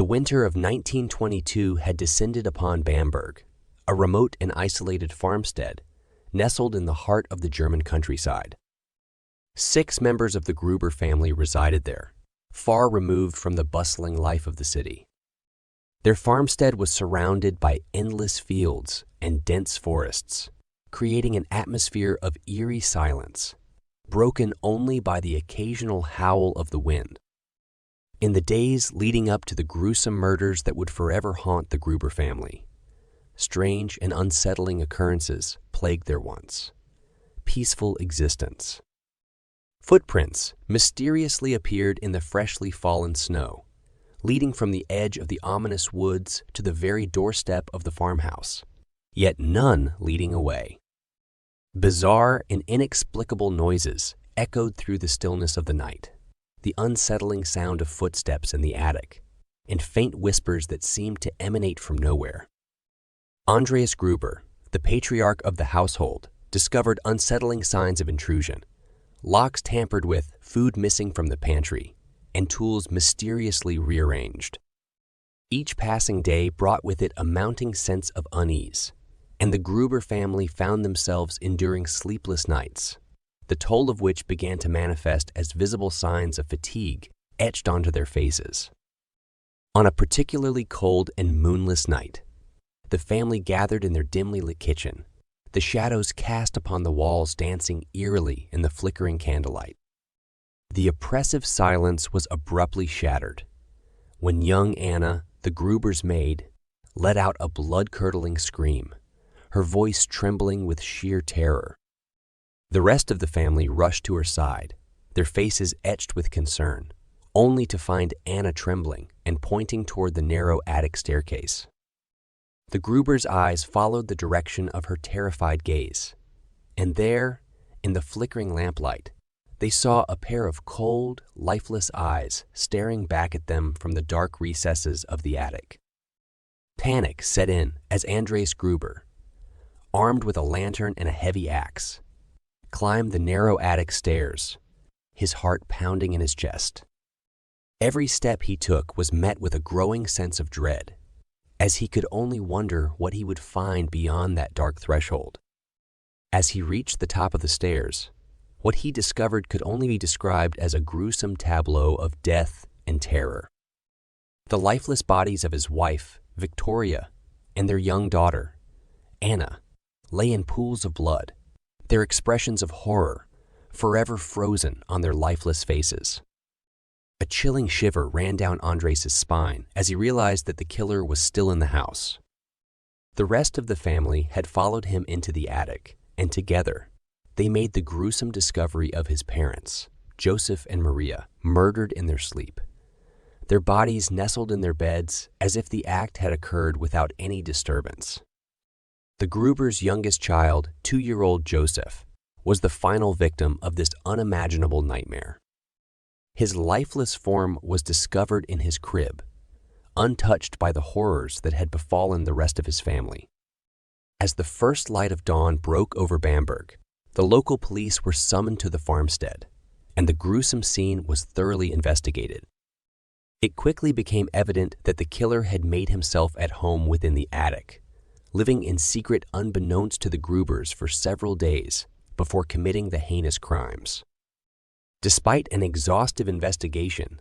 The winter of 1922 had descended upon Bamberg, a remote and isolated farmstead nestled in the heart of the German countryside. 6 members of the Gruber family resided there, far removed from the bustling life of the city. Their farmstead was surrounded by endless fields and dense forests, creating an atmosphere of eerie silence, broken only by the occasional howl of the wind. In the days leading up to the gruesome murders that would forever haunt the Gruber family, strange and unsettling occurrences plagued their once peaceful existence. Footprints mysteriously appeared in the freshly fallen snow, leading from the edge of the ominous woods to the very doorstep of the farmhouse, yet none leading away. Bizarre and inexplicable noises echoed through the stillness of the night, the unsettling sound of footsteps in the attic, and faint whispers that seemed to emanate from nowhere. Andreas Gruber, the patriarch of the household, discovered unsettling signs of intrusion: locks tampered with, food missing from the pantry, and tools mysteriously rearranged. Each passing day brought with it a mounting sense of unease, and the Gruber family found themselves enduring sleepless nights, the toll of which began to manifest as visible signs of fatigue etched onto their faces. On a particularly cold and moonless night, the family gathered in their dimly lit kitchen, the shadows cast upon the walls dancing eerily in the flickering candlelight. The oppressive silence was abruptly shattered when young Anna, the Gruber's maid, let out a blood-curdling scream, her voice trembling with sheer terror. The rest of the family rushed to her side, their faces etched with concern, only to find Anna trembling and pointing toward the narrow attic staircase. The Gruber's eyes followed the direction of her terrified gaze, and there, in the flickering lamplight, they saw a pair of cold, lifeless eyes staring back at them from the dark recesses of the attic. Panic set in as Andreas Gruber, armed with a lantern and a heavy axe, climbed the narrow attic stairs, his heart pounding in his chest. Every step he took was met with a growing sense of dread, as he could only wonder what he would find beyond that dark threshold. As he reached the top of the stairs, what he discovered could only be described as a gruesome tableau of death and terror. The lifeless bodies of his wife, Victoria, and their young daughter, Anna, lay in pools of blood, their expressions of horror forever frozen on their lifeless faces. A chilling shiver ran down Andres' spine as he realized that the killer was still in the house. The rest of the family had followed him into the attic, and together, they made the gruesome discovery of his parents, Joseph and Maria, murdered in their sleep. Their bodies nestled in their beds as if the act had occurred without any disturbance. The Gruber's youngest child, 2-year-old Joseph, was the final victim of this unimaginable nightmare. His lifeless form was discovered in his crib, untouched by the horrors that had befallen the rest of his family. As the first light of dawn broke over Bamberg, the local police were summoned to the farmstead, and the gruesome scene was thoroughly investigated. It quickly became evident that the killer had made himself at home within the attic, living in secret unbeknownst to the Grubers for several days before committing the heinous crimes. Despite an exhaustive investigation,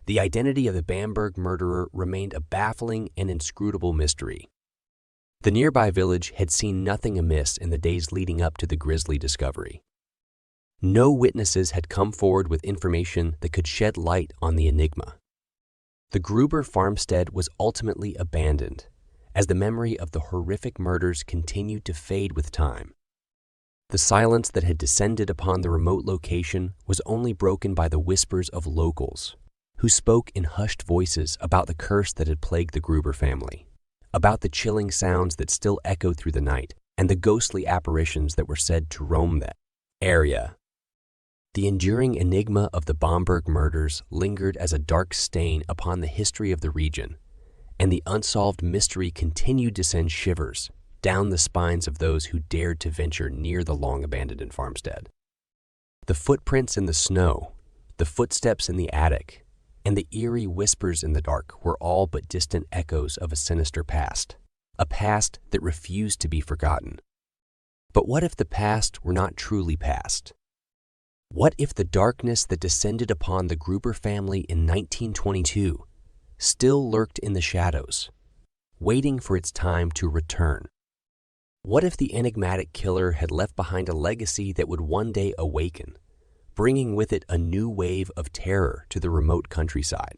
the identity of the Bamberg murderer remained a baffling and inscrutable mystery. The nearby village had seen nothing amiss in the days leading up to the grisly discovery. No witnesses had come forward with information that could shed light on the enigma. The Gruber farmstead was ultimately abandoned, as the memory of the horrific murders continued to fade with time. The silence that had descended upon the remote location was only broken by the whispers of locals, who spoke in hushed voices about the curse that had plagued the Gruber family, about the chilling sounds that still echoed through the night, and the ghostly apparitions that were said to roam that area. The enduring enigma of the Bamberg murders lingered as a dark stain upon the history of the region, and the unsolved mystery continued to send shivers down the spines of those who dared to venture near the long-abandoned farmstead. The footprints in the snow, the footsteps in the attic, and the eerie whispers in the dark were all but distant echoes of a sinister past, a past that refused to be forgotten. But what if the past were not truly past? What if the darkness that descended upon the Gruber family in 1922 still lurked in the shadows, waiting for its time to return? What if the enigmatic killer had left behind a legacy that would one day awaken, bringing with it a new wave of terror to the remote countryside?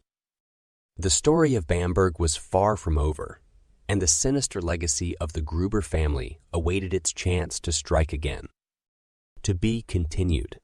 The story of Bamberg was far from over, and the sinister legacy of the Gruber family awaited its chance to strike again. To be continued.